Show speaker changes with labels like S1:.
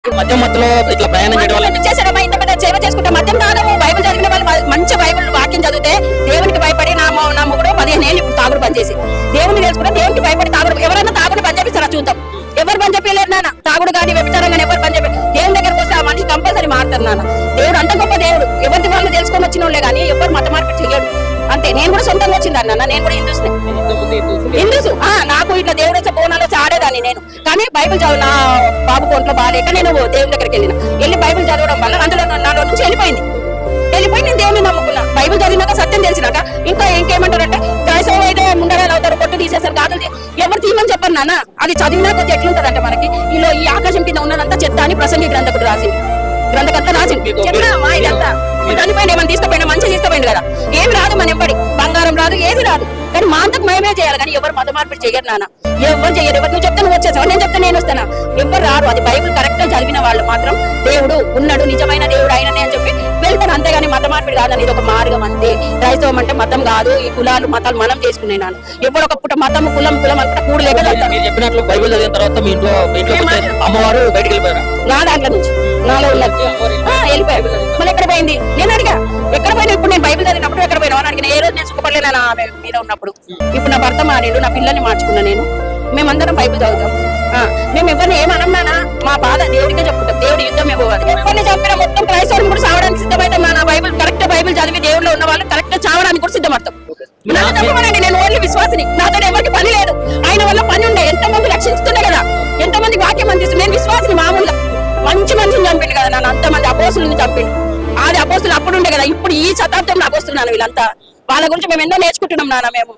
S1: మధ్య మధ్యలో ఇట్లా ప్రయాణం చేయడం వల్ల
S2: చేశారమ్మా, ఇంత పెద్ద సేవ చేసుకుంటే మద్యం తాగము. బైబిల్ చదివిన వాళ్ళు మంచి బైబిల్ వాక్యం చదివితే దేవునికి భయపడి నా మొగుడు 15 ఏళ్ళు ఇప్పుడు తాగుడు బంద్ చేసి దేవుని తెలుసుకుంటే దేవునికి భయపడి తాగుడు. ఎవరైనా తాగుడు బంద్ చేపిస్తారా చూద్దాం. ఎవరు బంద్ చెప్పలేరు నాన్న. తాగుడు కానీ వ్యభిచారం కానీ ఎవరు బంద్ చెప్పి దేవుని దగ్గరకు వస్తే ఆ మనిషి కంపల్సరీ మారుతారు నాన్న. దేవుడు అంత గొప్ప దేవుడు. ఎవరి వాళ్ళు తెలుసుకొని వచ్చిన వాళ్ళే కానీ ఎవరు మత మార్పిడి చేయడు. అంతే. నేను కూడా సొంతంగా వచ్చిందాన్ని నాన్న. నేను కూడా హిందూస్. నాకు ఇట్లా దేవుడు వచ్చే బోనాలు వచ్చి ఆడేదాన్ని నేను. కానీ బైబిల్ చదువు నా బాబు కొంట్లో బాగాలేక నేను దేవుని దగ్గరికి వెళ్ళి బైబిల్ చదవడం వల్ల అందులో నాలో నుంచి వెళ్ళిపోయి నేను దేవుని నమ్ముకున్నా. బైబిల్ చదివినాక సత్యం తెలిసినాక ఇంకేమంటారంటే క్రైస్తవ అయితే ముండరాలు అవుతారు, పొట్టు తీసేస్తారు, గాజులు ఎవరు తీయమని చెప్పారు నాన్న. అది చదివినా కొద్ది ఎట్లుంటదంటే మనకి ఈ ఆకాశం కింద ఉన్నదంతా చెత్త అని ప్రసంగి గ్రంథకుడు రాసింది. గ్రంథకర్త రాసింది. చెప్పినా ఇదంతా చనిపోయింది. ఏమైనా తీసుకుపోయినా మంచిగా తీసుకుపోయింది కదా. ఏమి రాదు మన ఎంబడి, బంగారం రాదు, ఏది రాదు. కానీ మా అంతకు మేమే చేయాలి. కానీ ఎవరు మత మార్పిడి చేయరు నాన్న. ఎవరు చేయరు. ఎవరు నువ్వు చెప్తే నువ్వు వచ్చేసావు, నేను చెప్తే నేను వస్తానా. ఎవరు రారు. అది బైబిల్ కరెక్ట్ గా చదివిన వాళ్ళు మాత్రం దేవుడు ఉన్నాడు, నిజమైన దేవుడు ఆయననే అని చెప్పి వెళ్తాను. అంతేగాని మత మార్పిడి కాదని ఇది ఒక మార్గం అంతే. క్రైస్తవం అంటే మతం కాదు. ఈ కులాలు మతాలు మనం చేసుకునే నాన్న. ఎవరు ఒక పుట్ట మతం కులం అనుకుంటే కూడలేక
S1: చెప్పినట్లు బైబిల్ చదివిన తర్వాత మీ ఇంట్లో అమ్మవారు బయటకు వెళ్ళిపోయారు.
S2: నా దాంట్లో నుంచి నాలో వెళ్ళిపోయారు. మళ్ళీ ఎక్కడ పోయింది నేను అడిగా. ఎక్కడ పోయినా ఇప్పుడు నేను బైబిల్ చదివినప్పుడు ఎక్కడ పోయినా అని అడిగిన. ఏ రోజు నేను సుఖపడలేనా నా మీద ఉన్నప్పుడు. ఇప్పుడు నా భర్త మారిండు, నా పిల్లల్ని మార్చుకున్నా నేను. మేమందరం బైబిల్ చదువుతాం. మేము ఎవరిని ఏమన్నానా మా బాధ దేవుడికే చెప్పుకుంటాం. దేవుడి యుద్ధం ఇవ్వాలి. ఎవరిని చంపిన మొత్తం క్రైస్తవులు కూడా చావడానికి సిద్ధమైతాం. నా బైబిల్ కరెక్ట్ బైబిల్ చదివి దేవుళ్ళు ఉన్న వాళ్ళు కరెక్ట్ చావడానికి కూడా సిద్ధమవుతాం. నేను ఓన్లీ విశ్వాసిని. నాతో ఎవరికి పని లేదు. ఆయన వల్ల పని ఉండే. ఎంతమంది రక్షిస్తుండే కదా, ఎంతమంది వాక్యం అందిస్తుంది. నేను విశ్వాసిని. మామూలుగా మంచి మనిషిని చంపిండు కదా నన్ను. అంతమంది అపోస్తుల్ని చంపిండు. అది అపోస్తులు అప్పుడు ఉండే కదా. ఇప్పుడు ఈ శతాబ్దంలో అపోస్తులు నాన్న వీళ్ళంతా. వాళ్ళ గురించి మేము ఎన్నో నేర్చుకుంటున్నాం నాన్న. మేము